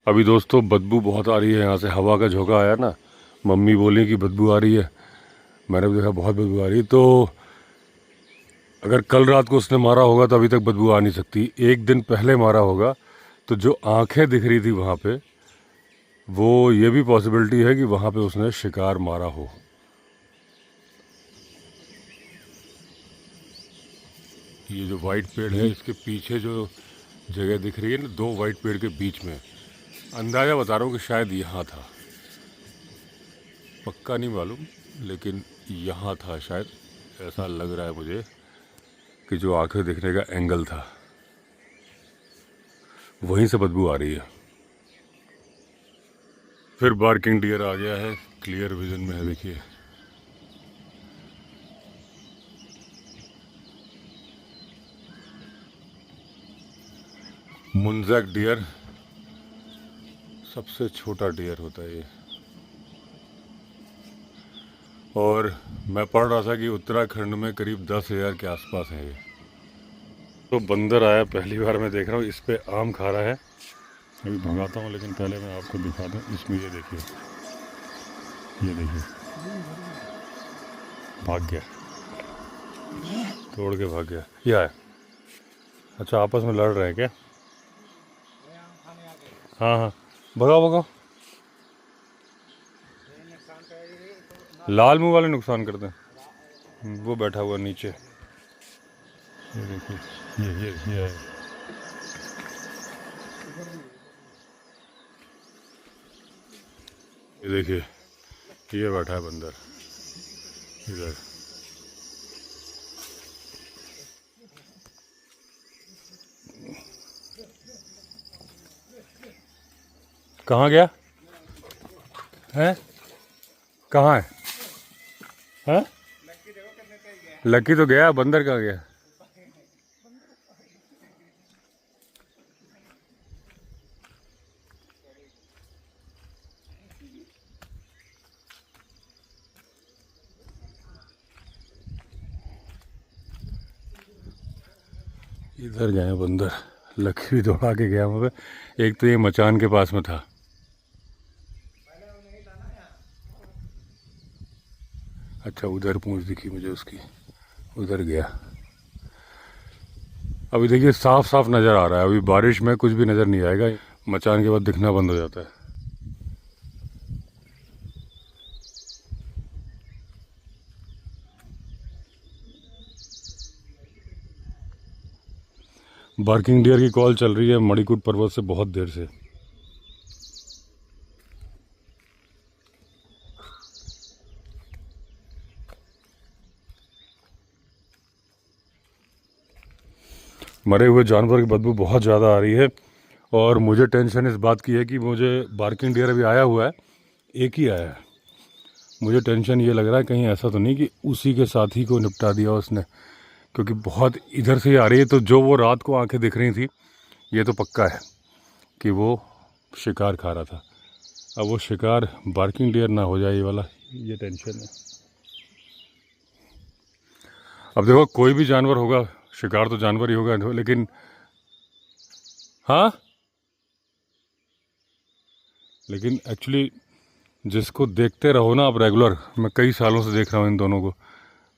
अभी दोस्तों बदबू बहुत आ रही है यहाँ से, हवा का झोंका आया ना, मम्मी बोली कि बदबू आ रही है। मैंने भी देखा बहुत बदबू आ रही है। तो अगर कल रात को उसने मारा होगा तो अभी तक बदबू आ नहीं सकती। एक दिन पहले मारा होगा तो जो आंखें दिख रही थी वहाँ पे, वो ये भी पॉसिबिलिटी है कि वहाँ पे उसने शिकार मारा हो। ये जो वाइट पेड़ है इसके पीछे जो जगह दिख रही है ना, दो वाइट पेड़ के बीच में, अंदाज़ा बता रहा हूँ कि शायद यहाँ था, पक्का नहीं मालूम, लेकिन यहाँ था शायद। ऐसा लग रहा है मुझे कि जो आंखें दिखने का एंगल था वहीं से बदबू आ रही है। फिर बार्किंग डियर आ गया है, क्लियर विजन में है, देखिए। मुंजैक डियर सबसे छोटा डियर होता है ये। और मैं पढ़ रहा था कि उत्तराखंड में करीब 10,000 के आसपास है ये। तो बंदर आया, पहली बार मैं देख रहा हूँ। इस पे आम खा रहा है, अभी भगाता हूँ, लेकिन पहले मैं आपको दिखा दूँ। इसमें ये देखिए, ये देखिए, भाग गया, तोड़ के भाग गया। ये है। अच्छा, आपस में लड़ रहे हैं क्या? हाँ हाँ, भगाओ भगाओ। लाल मुंह वाले नुकसान करते हैं। वो बैठा हुआ नीचे, ये देखिए, ये है। ये देखिए, ये बैठा है बंदर इधर। कहाँ गया है? कहाँ है? हैं? लकी तो गया, बंदर कहाँ गया? इधर गए बंदर। लकी भी दौड़ा के गया वहाँ पे। एक तो ये मचान के पास में था। अच्छा, उधर पूंछ दिखी मुझे उसकी, उधर गया। अभी देखिए साफ साफ नज़र आ रहा है। अभी बारिश में कुछ भी नज़र नहीं आएगा, मचान के बाद दिखना बंद हो जाता है। बार्किंग डियर की कॉल चल रही है मणिकूट पर्वत से बहुत देर से। मरे हुए जानवर की बदबू बहुत ज़्यादा आ रही है। और मुझे टेंशन इस बात की है कि मुझे बार्किंग डियर अभी आया हुआ है, एक ही आया है। मुझे टेंशन ये लग रहा है कहीं ऐसा तो नहीं कि उसी के साथी को निपटा दिया उसने, क्योंकि बहुत इधर से ही आ रही है। तो जो वो रात को आंखें दिख रही थी, ये तो पक्का है कि वो शिकार खा रहा था। अब वो शिकार बार्किंग डियर ना हो जाए, ये वाला, ये टेंशन है। अब देखो, कोई भी जानवर होगा, शिकार तो जानवर ही होगा, लेकिन हाँ, लेकिन एक्चुअली जिसको देखते रहो ना आप रेगुलर, मैं कई सालों से देख रहा हूँ इन दोनों को,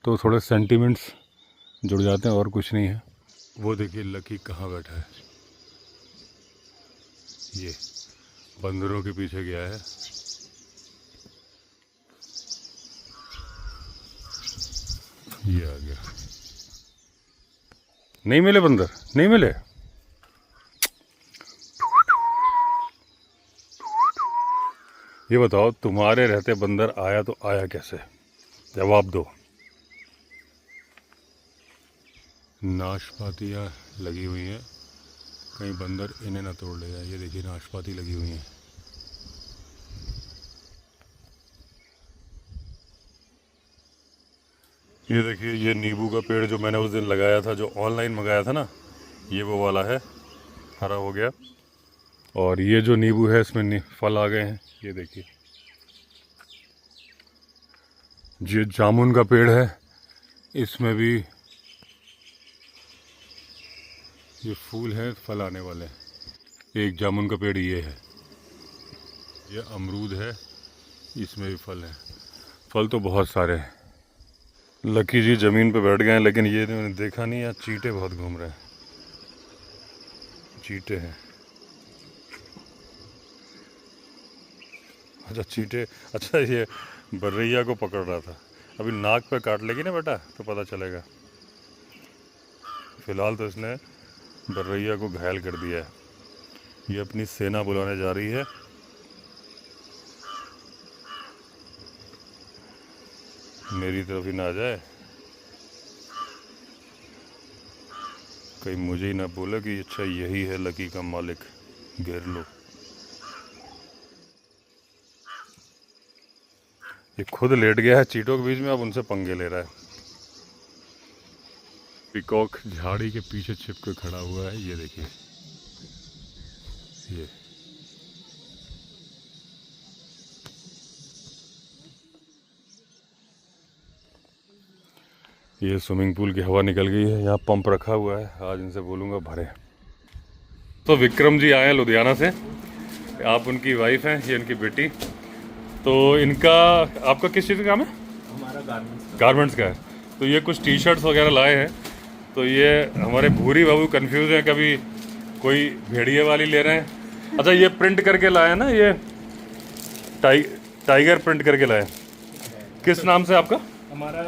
तो थोड़े सेंटिमेंट्स जुड़ जाते हैं, और कुछ नहीं है। वो देखिए लकी कहाँ बैठा है, ये बंदरों के पीछे गया है। ये आ गया। नहीं मिले बंदर, नहीं मिले। ये बताओ, तुम्हारे रहते बंदर आया तो आया कैसे? जवाब दो। नाशपातियाँ लगी हुई हैं, कहीं बंदर इन्हें ना तोड़ ले जाए। ये देखिए नाशपाती लगी हुई हैं। ये देखिए, ये नींबू का पेड़ जो मैंने उस दिन लगाया था, जो ऑनलाइन मंगाया था ना, ये वो वाला है, हरा हो गया। और ये जो नींबू है इसमें फल आ गए हैं, ये देखिए। ये जामुन का पेड़ है, इसमें भी ये फूल है, फल आने वाले हैं। एक जामुन का पेड़ ये है, ये अमरूद है, इसमें भी फल है। फल तो बहुत सारे हैं। लकी जी ज़मीन पे बैठ गए हैं, लेकिन ये मैंने देखा नहीं, यहाँ चींटे बहुत घूम रहे हैं। चींटे हैं, अच्छा चींटे, अच्छा ये बर्रैया को पकड़ रहा था। अभी नाक पे काट लेगी ना बेटा तो पता चलेगा। फ़िलहाल तो इसने बर्रैया को घायल कर दिया है। ये अपनी सेना बुलाने जा रही है। मेरी तरफ ही ना आ जाए, कहीं मुझे ही ना बोले कि अच्छा यही है लकी का मालिक, घेर लो। ये खुद लेट गया है चींटों के बीच में, अब उनसे पंगे ले रहा है। पीकॉक झाड़ी के पीछे छिप के खड़ा हुआ है, ये देखिए ये स्विमिंग पूल की हवा निकल गई है। यहाँ पंप रखा हुआ है, आज इनसे बोलूँगा भरे। तो विक्रम जी आए हैं लुधियाना से, आप उनकी वाइफ हैं, ये उनकी बेटी। तो इनका, आपका किस चीज़ का काम है? हमारा गारमेंट्स का है। तो ये कुछ टी शर्ट्स वगैरह लाए हैं। तो ये हमारे भूरी बाबू कंफ्यूज हैं, कभी कोई भेड़िए वाली ले रहे हैं। अच्छा ये प्रिंट करके लाए हैं ना, ये टाइगर प्रिंट करके लाए। किस नाम से आपका? हमारा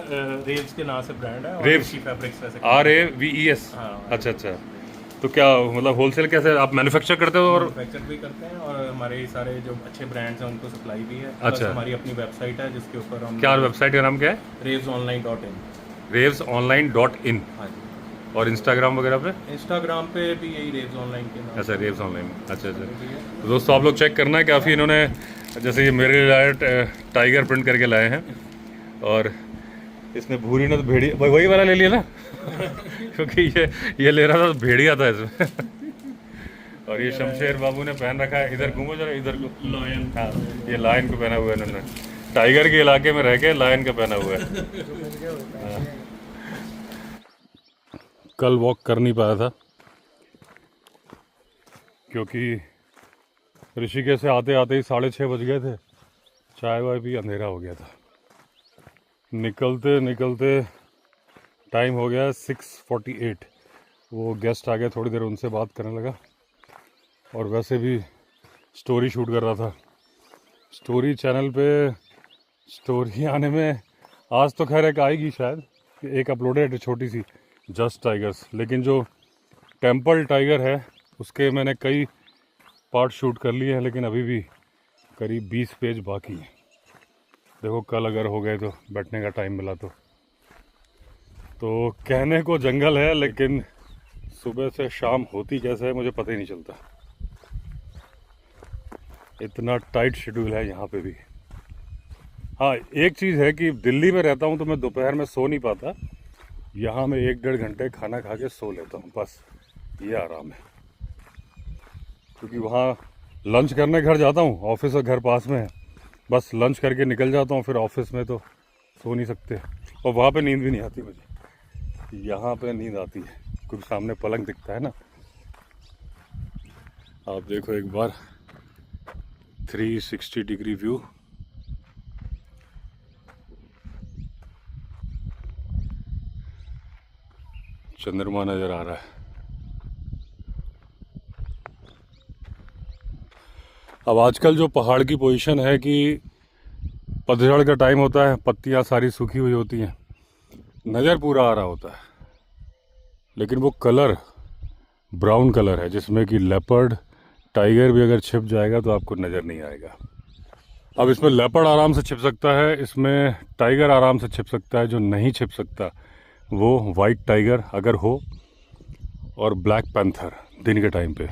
रेव्स के नाम से ब्रांड है। रेव्स फैब्रिक्स वैसे RAVES। अच्छा अच्छा। तो क्या मतलब होलसेल कैसे आप मैन्युफैक्चर करते हो? और मैन्युफैक्चर भी करते हैं, और हमारे सारे जो अच्छे ब्रांड्स हैं उनको सप्लाई भी है। अच्छा। हमारी अपनी वेबसाइट है जिसके ऊपर हम, क्या वेबसाइट का नाम क्या है? ravesonline.in। ravesonline.in। हाँ जी। और इंस्टाग्राम वगैरह पे? इंस्टाग्राम पे भी यही रेव्स ऑनलाइन के नाम। अच्छा रेव्स ऑनलाइन, अच्छा अच्छा। तो दोस्तों आप लोग चेक करना है, काफ़ी इन्होंने जैसे ये मेरे लिए लाए टाइगर प्रिंट करके लाए हैं। और इसने भूरी ने तो भेड़ी वही वाला ले लिया ना क्योंकि ये ले रहा था तो भेड़िया था इसमें और ये शमशेर बाबू ने पहन रखा है, इधर घूमो जरा, इधर को लायन। हाँ ये लायन को पहना हुआ है इन्होंने, टाइगर के इलाके में रह के लायन का पहना हुआ है। हाँ। कल वॉक कर नहीं पाया था क्योंकि ऋषिकेश से आते आते ही 6:30 बज गए थे। चाय वाय भी अंधेरा हो गया था। निकलते निकलते टाइम हो गया 6:48। वो गेस्ट आ गए, थोड़ी देर उनसे बात करने लगा और वैसे भी स्टोरी शूट कर रहा था। स्टोरी चैनल पे स्टोरी आने में आज तो खैर एक आएगी शायद, एक अपलोडेड है छोटी सी, जस्ट टाइगर्स। लेकिन जो टेम्पल टाइगर है उसके मैंने कई पार्ट शूट कर लिए हैं, लेकिन अभी भी करीब 20 पेज बाकी हैं। देखो कल अगर हो गए तो बैठने का टाइम मिला तो कहने को जंगल है, लेकिन सुबह से शाम होती कैसे है मुझे पता ही नहीं चलता। इतना टाइट शेड्यूल है यहाँ पे भी। हाँ एक चीज़ है कि दिल्ली में रहता हूँ तो मैं दोपहर में सो नहीं पाता, यहाँ मैं 1-1.5 घंटे खाना खा के सो लेता हूँ, बस ये आराम है। क्योंकि वहाँ लंच करने घर जाता हूँ, ऑफिस और घर पास में है, बस लंच करके निकल जाता हूँ, फिर ऑफिस में तो सो नहीं सकते और वहाँ पे नींद भी नहीं आती मुझे। यहाँ पे नींद आती है क्योंकि सामने पलंग दिखता है ना। आप देखो एक बार 360 डिग्री व्यू। चंद्रमा नज़र आ रहा है। अब आजकल जो पहाड़ की पोजीशन है कि पतझड़ का टाइम होता है, पत्तियां सारी सूखी हुई होती हैं, नज़र पूरा आ रहा होता है, लेकिन वो कलर ब्राउन कलर है जिसमें कि लेपर्ड टाइगर भी अगर छिप जाएगा तो आपको नज़र नहीं आएगा। अब इसमें लेपर्ड आराम से छिप सकता है, इसमें टाइगर आराम से छिप सकता है। जो नहीं छिप सकता वो वाइट टाइगर अगर हो और ब्लैक पैंथर दिन के टाइम पे।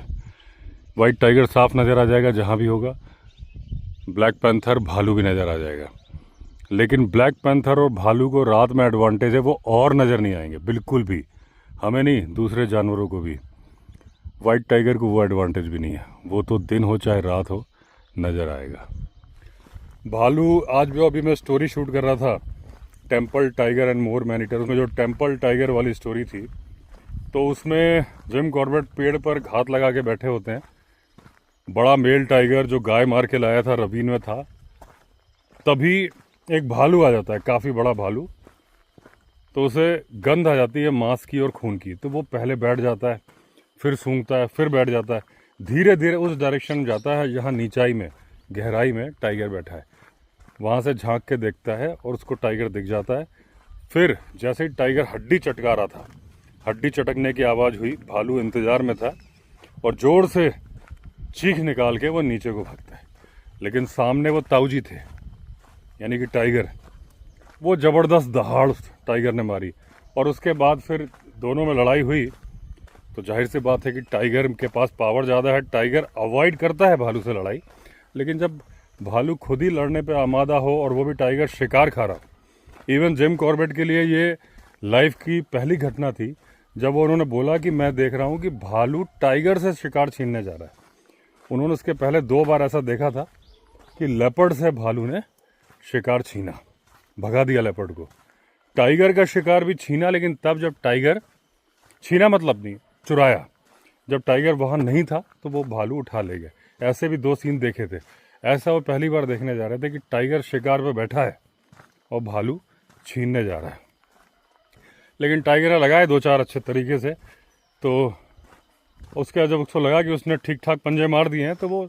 वाइट टाइगर साफ नज़र आ जाएगा जहाँ भी होगा, ब्लैक पैंथर भालू भी नज़र आ जाएगा। लेकिन ब्लैक पैंथर और भालू को रात में एडवांटेज है, वो और नज़र नहीं आएंगे बिल्कुल भी, हमें नहीं दूसरे जानवरों को भी। वाइट टाइगर को वो एडवांटेज भी नहीं है, वो तो दिन हो चाहे रात हो नज़र आएगा। भालू आज भी, अभी मैं स्टोरी शूट कर रहा था temple tiger and more man-eater, उसमें जो टेम्पल टाइगर वाली स्टोरी थी तो उसमें जिम कॉर्बेट पेड़ पर घात लगा के बैठे होते हैं बड़ा मेल टाइगर जो गाय मार के लाया था रवीन में था, तभी एक भालू आ जाता है, काफ़ी बड़ा भालू, तो उसे गंध आ जाती है मांस की और खून की, तो वो पहले बैठ जाता है, फिर सूंघता है, फिर बैठ जाता है, धीरे धीरे उस डायरेक्शन में जाता है जहाँ नीचाई में गहराई में टाइगर बैठा है, वहाँ से झांक के देखता है और उसको टाइगर दिख जाता है। फिर जैसे ही टाइगर हड्डी चटका रहा था, हड्डी चटकने की आवाज़ हुई, भालू इंतज़ार में था और ज़ोर से चीख निकाल के वो नीचे को भागता है। लेकिन सामने वो ताऊजी थे, यानी कि टाइगर, वो ज़बरदस्त दहाड़ टाइगर ने मारी और उसके बाद फिर दोनों में लड़ाई हुई। तो जाहिर सी बात है कि टाइगर के पास पावर ज़्यादा है, टाइगर अवॉइड करता है भालू से लड़ाई, लेकिन जब भालू खुद ही लड़ने पे आमादा हो और वो भी टाइगर शिकार खा रहा, इवन जिम कॉर्बेट के लिए ये लाइफ की पहली घटना थी जब उन्होंने बोला कि मैं देख रहा हूँ कि भालू टाइगर से शिकार छीनने जा रहा है। उन्होंने उसके पहले 2 बार ऐसा देखा था कि लेपर्ड से भालू ने शिकार छीना, भगा दिया लेपर्ड को। टाइगर का शिकार भी छीना, लेकिन तब जब टाइगर छीना मतलब नहीं, चुराया, जब टाइगर वहाँ नहीं था तो वो भालू उठा ले गए। ऐसे भी 2 सीन देखे थे। ऐसा वो पहली बार देखने जा रहे थे कि टाइगर शिकार पे बैठा है और भालू छीनने जा रहा है। लेकिन टाइगर लगाए 2-4 अच्छे तरीके से, तो उसके बाद जब उसको लगा कि उसने ठीक ठाक पंजे मार दिए हैं तो वो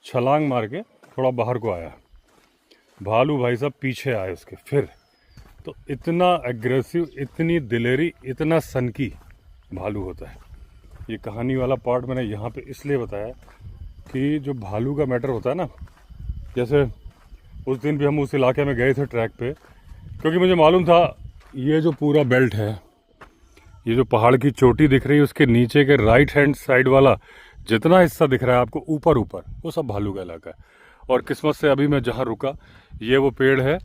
छलांग मार के थोड़ा बाहर को आया। भालू भाई साहब पीछे आए उसके फिर। तो इतना एग्रेसिव, इतनी दिलेरी, इतना सनकी भालू होता है। ये कहानी वाला पार्ट मैंने यहाँ पे इसलिए बताया कि जो भालू का मैटर होता है ना, जैसे उस दिन भी हम उस इलाके में गए थे ट्रैक पे, क्योंकि मुझे मालूम था ये जो पूरा बेल्ट है, ये जो पहाड़ की चोटी दिख रही है, उसके नीचे के राइट हैंड साइड वाला जितना हिस्सा दिख रहा है आपको ऊपर ऊपर, वो सब भालू का इलाका है। और किस्मत से अभी मैं जहाँ रुका, ये वो पेड़ है,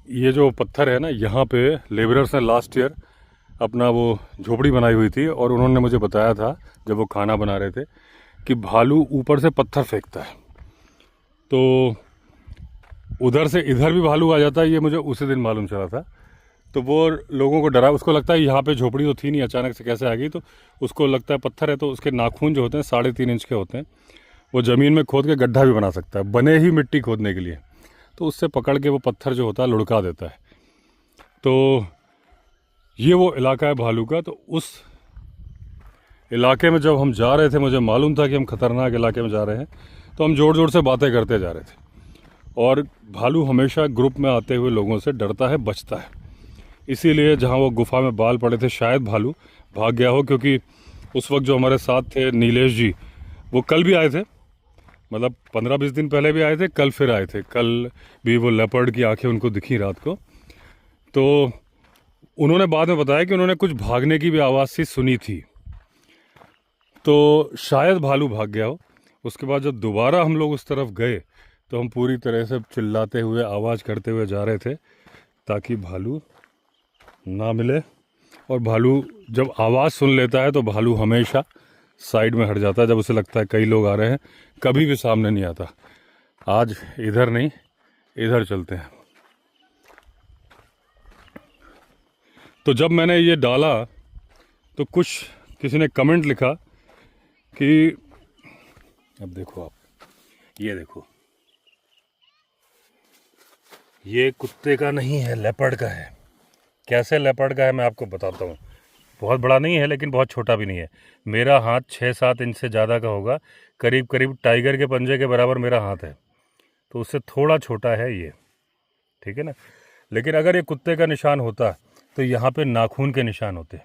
ये जो पत्थर है ना, यहाँ पे लेबरर्स ने लास्ट ईयर अपना वो झोपड़ी बनाई हुई थी और उन्होंने मुझे बताया था जब वो खाना बना रहे थे कि भालू ऊपर से पत्थर फेंकता है, तो उधर से इधर भी भालू आ जाता है। ये मुझे उसी दिन मालूम चला था। तो वो लोगों को डरा, उसको लगता है यहाँ पे झोपड़ी तो थी नहीं, अचानक से कैसे आ गई, तो उसको लगता है पत्थर है, तो उसके नाखून जो होते हैं 3.5 इंच के होते हैं, वो ज़मीन में खोद के गड्ढा भी बना सकता है, बने ही मिट्टी खोदने के लिए, तो उससे पकड़ के वो पत्थर जो होता है लुढ़का देता है। तो ये वो इलाका है भालू का। तो उस इलाके में जब हम जा रहे थे, मुझे मालूम था कि हम ख़तरनाक इलाके में जा रहे हैं, तो हम ज़ोर ज़ोर से बातें करते जा रहे थे। और भालू हमेशा ग्रुप में आते हुए लोगों से डरता है, बचता है। इसीलिए जहाँ वो गुफा में बाल पड़े थे, शायद भालू भाग गया हो, क्योंकि उस वक्त जो हमारे साथ थे नीलेश जी, वो कल भी आए थे, मतलब 15-20 दिन पहले भी आए थे, कल फिर आए थे। कल भी वो लेपर्ड की आंखें उनको दिखी रात को। तो उन्होंने बाद में बताया कि उन्होंने कुछ भागने की भी आवाज़ सी सुनी थी, तो शायद भालू भाग गया हो। उसके बाद जब दोबारा हम लोग उस तरफ गए तो हम पूरी तरह से चिल्लाते हुए, आवाज़ करते हुए जा रहे थे ताकि भालू ना मिले। और भालू जब आवाज़ सुन लेता है तो भालू हमेशा साइड में हट जाता है, जब उसे लगता है कई लोग आ रहे हैं, कभी भी सामने नहीं आता। आज इधर नहीं, इधर चलते हैं। तो जब मैंने ये डाला तो कुछ किसी ने कमेंट लिखा कि अब देखो आप, ये देखो, ये कुत्ते का नहीं है, लेपर्ड का है। कैसे लेपर्ड का है मैं आपको बताता हूँ। बहुत बड़ा नहीं है लेकिन बहुत छोटा भी नहीं है। मेरा हाथ 6-7 इंच से ज़्यादा का होगा, करीब करीब टाइगर के पंजे के बराबर मेरा हाथ है, तो उससे थोड़ा छोटा है ये, ठीक है ना। लेकिन अगर ये कुत्ते का निशान होता तो यहाँ पे नाखून के निशान होते,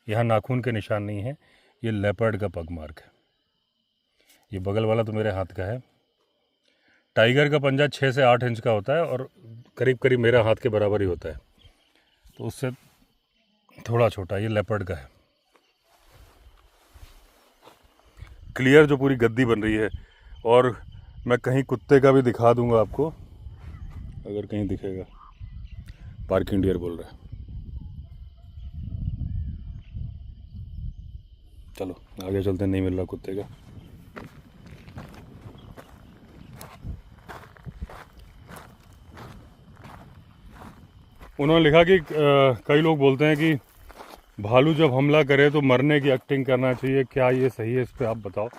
यहाँ नाखून के निशान नहीं है। ये लेपर्ड का पग मार्क है। ये बगल वाला तो मेरे हाथ का है। टाइगर का पंजा 6 से 8 इंच का होता है और करीब करीब मेरा हाथ के बराबर ही होता है, तो उससे थोड़ा छोटा ये लेपर्ड का है। क्लियर जो पूरी गद्दी बन रही है। और मैं कहीं कुत्ते का भी दिखा दूंगा आपको, अगर कहीं दिखेगा। पार्किंग डियर बोल रहा है। चलो आगे चलते हैं, नहीं मिल रहा कुत्ते का। उन्होंने लिखा कि कई लोग बोलते हैं कि भालू जब हमला करे तो मरने की एक्टिंग करना चाहिए, क्या ये सही है? इस पर आप बताओ।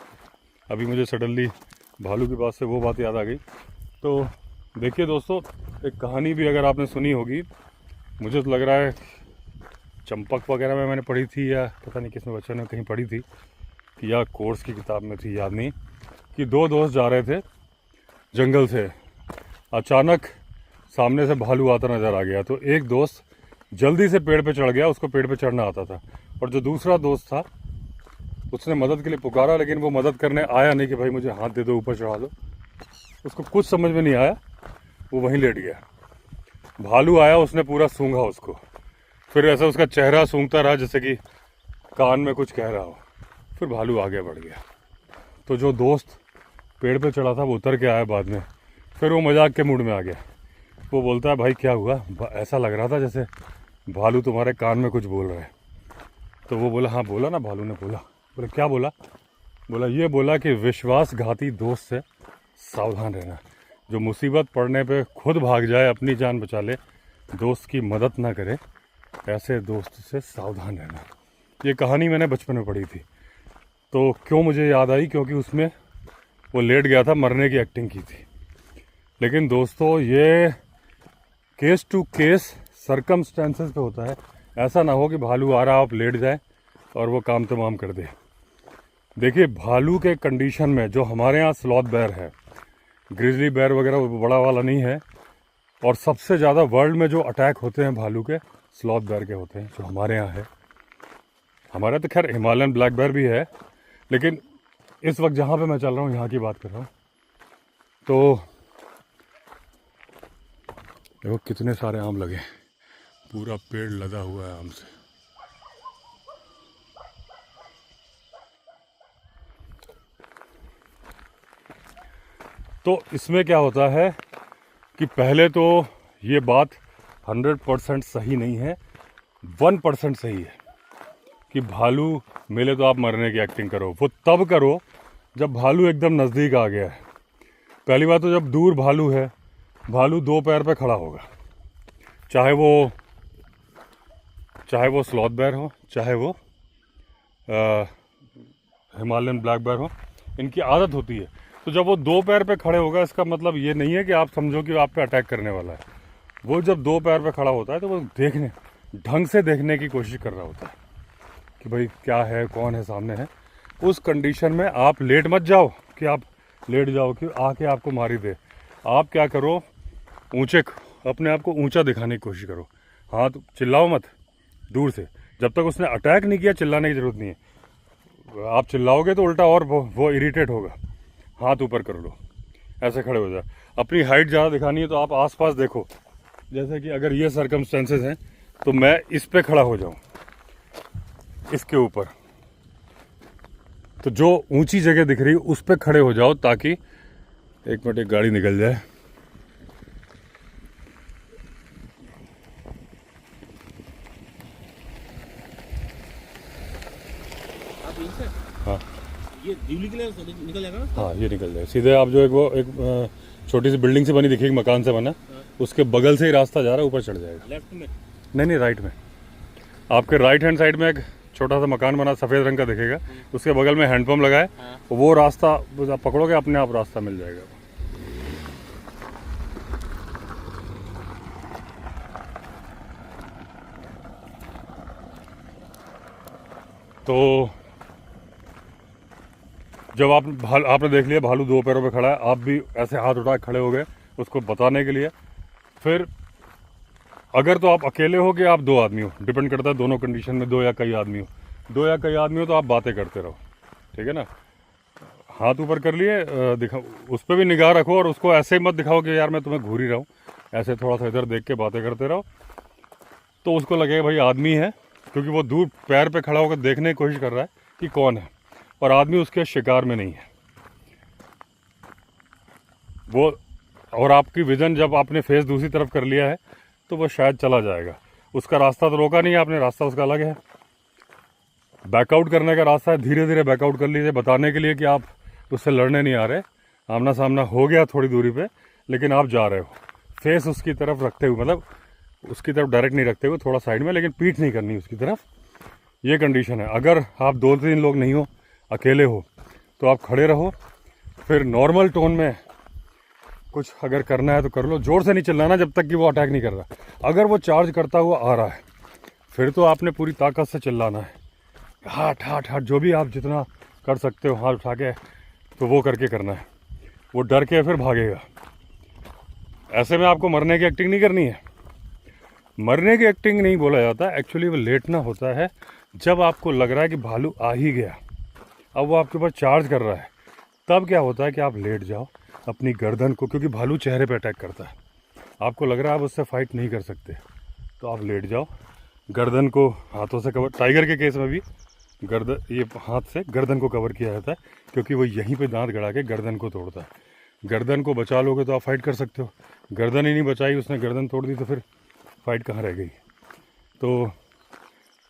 अभी मुझे सडनली भालू के पास से वो बात याद आ गई। तो देखिए दोस्तों, एक कहानी भी अगर आपने सुनी होगी, मुझे तो लग रहा है चंपक वगैरह में मैंने पढ़ी थी, या पता नहीं किसमें बच्चों ने कहीं पढ़ी थी, कि या कोर्स की किताब में थी, याद नहीं, कि दो दोस्त जा रहे थे जंगल से। अचानक सामने से भालू आता नज़र आ गया, तो एक दोस्त जल्दी से पेड़ पे चढ़ गया, उसको पेड़ पे चढ़ना आता था, और जो दूसरा दोस्त था उसने मदद के लिए पुकारा, लेकिन वो मदद करने आया नहीं कि भाई मुझे हाथ दे दो, ऊपर चढ़ा दो। उसको कुछ समझ में नहीं आया, वो वहीं लेट गया। भालू आया, उसने पूरा सूंघा उसको, फिर ऐसा उसका चेहरा सूंघता रहा जैसे कि कान में कुछ कह रहा हो, फिर भालू आगे बढ़ गया। तो जो दोस्त पेड़ पे चढ़ा था वो उतर के आया बाद में, फिर वो मजाक के मूड में आ गया। वो बोलता है भाई क्या हुआ, ऐसा लग रहा था जैसे भालू तुम्हारे कान में कुछ बोल रहा है। तो वो बोला हाँ बोला ना, भालू ने बोला। बोले क्या बोला? बोला ये बोला कि विश्वासघाती दोस्त से सावधान रहना, जो मुसीबत पड़ने पे खुद भाग जाए, अपनी जान बचा ले, दोस्त की मदद ना करे, ऐसे दोस्त से सावधान रहना। ये कहानी मैंने बचपन में पढ़ी थी। तो क्यों मुझे याद आई? क्योंकि उसमें वो लेट गया था, मरने की एक्टिंग की थी। लेकिन दोस्तों ये केस टू केस सरकमस्टेंसेस पे होता है। ऐसा ना हो कि भालू आ रहा आप लेट जाए और वो काम तमाम कर दे। देखिए भालू के कंडीशन में जो हमारे यहाँ स्लॉथ बेयर है, ग्रिजली बेयर वगैरह बड़ा वाला नहीं है, और सबसे ज़्यादा वर्ल्ड में जो अटैक होते हैं भालू के, स्लॉथ बेयर के होते हैं, जो हमारे यहाँ है। हमारे तो खैर हिमालयन ब्लैक बेयर भी है, लेकिन इस वक्त जहाँ पे मैं चल रहा हूँ यहाँ की बात कर रहा हूँ। तो देखो कितने सारे आम लगे, पूरा पेड़ लदा हुआ है आम से। तो इसमें क्या होता है कि पहले तो ये बात 100% सही नहीं है, 1% सही है कि भालू मिले तो आप मरने की एक्टिंग करो। वो तब करो जब भालू एकदम नज़दीक आ गया है। पहली बात तो जब दूर भालू है, भालू दो पैर पे खड़ा होगा, चाहे वो स्लॉथ बेयर हो, चाहे वो हिमालयन ब्लैक बेयर हो। इनकी आदत होती है। तो जब वो दो पैर पे खड़े होगा, इसका मतलब ये नहीं है कि आप समझो कि आप पे अटैक करने वाला है। वो जब दो पैर पे खड़ा होता है तो वो ढंग से देखने की कोशिश कर रहा होता है कि भाई क्या है, कौन है सामने है। उस कंडीशन में आप लेट मत जाओ कि आप लेट जाओ कि आके आपको मारी दे। आप क्या करो, अपने आप को ऊंचा दिखाने की कोशिश करो। हाँ तो चिल्लाओ मत, दूर से। जब तक उसने अटैक नहीं किया चिल्लाने की ज़रूरत नहीं है। आप चिल्लाओगे तो उल्टा और वो इरिटेट होगा। हाथ ऊपर कर लो, ऐसे खड़े हो जाए। अपनी हाइट ज़्यादा दिखानी है तो आप आसपास देखो, जैसे कि अगर ये सरकमस्टेंसेस हैं तो मैं इस पे खड़ा हो जाऊं, इसके ऊपर। तो जो ऊंची जगह दिख रही है उस पे खड़े हो जाओ, ताकि एक मिनट, एक गाड़ी निकल जाए। हाँ ये दिल्ली के लिए निकल जाएगा ना? हाँ ये निकल जाए सीधे। आप जो एक छोटी सी बिल्डिंग से बनी दिखेगी, मकान से बना, उसके बगल से ही रास्ता जा रहा है, ऊपर चढ़ जाएगा। लेफ्ट में? नहीं, राइट में। आपके राइट हैंड साइड में एक छोटा सा मकान बना सफ़ेद रंग का दिखेगा, उसके बगल में हैंडपम्प लगा है। वो रास्ता आप पकड़ोगे, अपने आप रास्ता मिल जाएगा। तो जब आपने देख लिया भालू दो पैरों पे खड़ा है, आप भी ऐसे हाथ उठा के खड़े हो गए उसको बताने के लिए। फिर अगर तो आप अकेले हो कि आप दो आदमी हो, डिपेंड करता है दोनों कंडीशन में, दो या कई आदमी हो तो आप बातें करते रहो, ठीक है ना। हाथ ऊपर कर लिए, उस पर भी निगाह रखो, और उसको ऐसे मत दिखाओ कि यार मैं तुम्हें घूर ही रहा हूँ। ऐसे थोड़ा सा इधर देख के बातें करते रहो, तो उसको लगेगा भाई आदमी है, क्योंकि वो दूर पैर पे खड़ा होकर देखने की कोशिश कर रहा है कि कौन है, और आदमी उसके शिकार में नहीं है वो। और आपकी विजन जब आपने फेस दूसरी तरफ कर लिया है तो वो शायद चला जाएगा। उसका रास्ता तो रोका नहीं आपने, रास्ता उसका अलग है। बैकआउट करने का रास्ता है, धीरे धीरे बैकआउट कर लीजिए, बताने के लिए कि आप उससे लड़ने नहीं आ रहे। आमना सामना हो गया थोड़ी दूरी पे, लेकिन आप जा रहे हो फेस उसकी तरफ रखते हुए, मतलब उसकी तरफ डायरेक्ट नहीं रखते हुए, थोड़ा साइड में, लेकिन पीठ नहीं करनी उसकी तरफ। ये कंडीशन है। अगर आप 2-3 लोग नहीं हो, अकेले हो, तो आप खड़े रहो, फिर नॉर्मल टोन में कुछ अगर करना है तो कर लो, जोर से नहीं चिल्लाना जब तक कि वो अटैक नहीं कर रहा। अगर वो चार्ज करता हुआ आ रहा है फिर तो आपने पूरी ताकत से चिल्लाना है, हाट हाट हाट, जो भी आप जितना कर सकते हो हाथ उठा के तो वो करके करना है। वो डर के फिर भागेगा। ऐसे में आपको मरने की एक्टिंग नहीं करनी है। मरने की एक्टिंग नहीं बोला जाता, एक्चुअली वो लेटना होता है जब आपको लग रहा है कि भालू आ ही गया, अब वो आपके ऊपर चार्ज कर रहा है। तब क्या होता है कि आप लेट जाओ अपनी गर्दन को, क्योंकि भालू चेहरे पे अटैक करता है, आपको लग रहा है आप उससे फाइट नहीं कर सकते, तो आप लेट जाओ, गर्दन को हाथों से कवर। टाइगर के केस में भी गर्दन, ये हाथ से गर्दन को कवर किया जाता है, क्योंकि वो यहीं पे दांत गड़ा के गर्दन को तोड़ता है। गर्दन को बचा लोगे तो आप फाइट कर सकते हो, गर्दन ही नहीं बचाई, उसने गर्दन तोड़ दी, तो फिर फाइट कहाँ रह गई। तो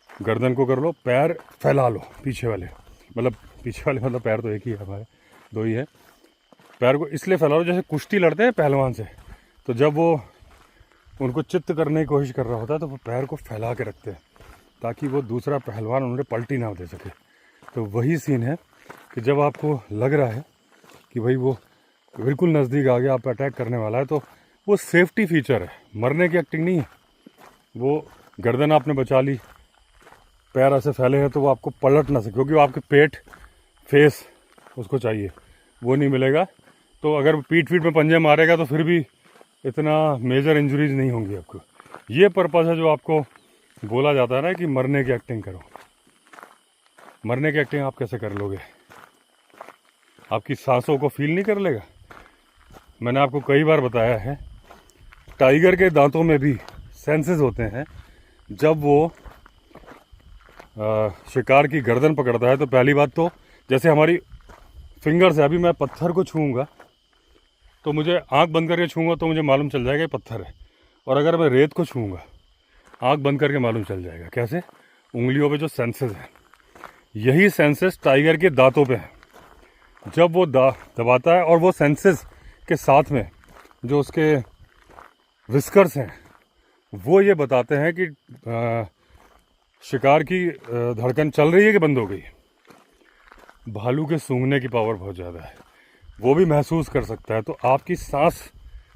गर्दन को कर लो, पैर फैला लो पीछे वाले, मतलब पीछे वाले मतलब पैर तो एक ही है हमारे, दो ही है। पैर को इसलिए फैला लो जैसे कुश्ती लड़ते हैं पहलवान से, तो जब वो उनको चित्त करने की कोशिश कर रहा होता है तो वो पैर को फैला के रखते हैं ताकि वो दूसरा पहलवान उन्हें पलटी ना दे सके। तो वही सीन है कि जब आपको लग रहा है कि भाई वो बिल्कुल नज़दीक आ गया, आप अटैक करने वाला है, तो वो सेफ्टी फीचर है, मरने की एक्टिंग नहीं है। वो गर्दन आपने बचा ली, पैर ऐसे फैले हैं तो वो आपको पलट ना सके, क्योंकि वो आपके पेट फेस उसको चाहिए, वो नहीं मिलेगा। तो अगर पीठ में पंजे मारेगा तो फिर भी इतना मेजर इंजरीज नहीं होंगी आपको। ये पर्पज़ है जो आपको बोला जाता है ना कि मरने की एक्टिंग करो। मरने की एक्टिंग आप कैसे कर लोगे? आपकी सांसों को फील नहीं कर लेगा? मैंने आपको कई बार बताया है, टाइगर के दांतों में भी सेंसेस होते हैं। जब वो शिकार की गर्दन पकड़ता है तो पहली बात तो जैसे हमारी फिंगर से, अभी मैं पत्थर को छूऊंगा तो मुझे आंख बंद करके छूऊंगा तो मुझे मालूम चल जाएगा ये पत्थर है, और अगर मैं रेत को छूऊंगा आंख बंद करके मालूम चल जाएगा। कैसे? उंगलियों पे जो सेंसेस हैं, यही सेंसेस टाइगर के दांतों पे हैं। जब वो दबाता है और वो सेंसेस के साथ में जो उसके विस्कर्स हैं वो ये बताते हैं कि शिकार की धड़कन चल रही है कि बंद हो गई। भालू के सूंघने की पावर बहुत ज़्यादा है, वो भी महसूस कर सकता है। तो आपकी सांस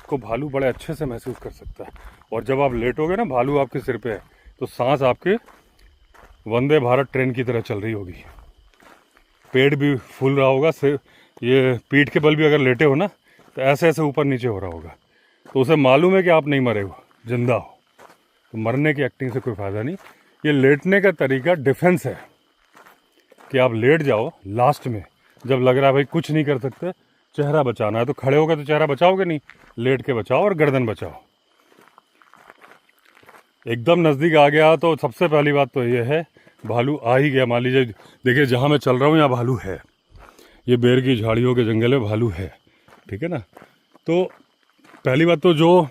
को भालू बड़े अच्छे से महसूस कर सकता है। और जब आप लेटोगे ना, भालू आपके सिर पे है, तो सांस आपके वंदे भारत ट्रेन की तरह चल रही होगी, पेट भी फूल रहा होगा, ये पीठ के बल भी अगर लेटे हो ना तो ऐसे ऐसे ऊपर नीचे हो रहा होगा, तो उसे मालूम है कि आप नहीं मरे हो, जिंदा हो। तो मरने की एक्टिंग से कोई फ़ायदा नहीं। ये लेटने का तरीका डिफेंस है कि आप लेट जाओ, लास्ट में जब लग रहा है भाई कुछ नहीं कर सकते, चेहरा बचाना है, तो खड़े होकर तो चेहरा बचाओगे नहीं, लेट के बचाओ और गर्दन बचाओ। एकदम नज़दीक आ गया तो सबसे पहली बात तो ये है, भालू आ ही गया, मान लीजिए, देखिए जहाँ मैं चल रहा हूँ यहाँ भालू है, ये बेर की झाड़ियों के जंगल में भालू है, ठीक है ना। तो पहली बात तो जो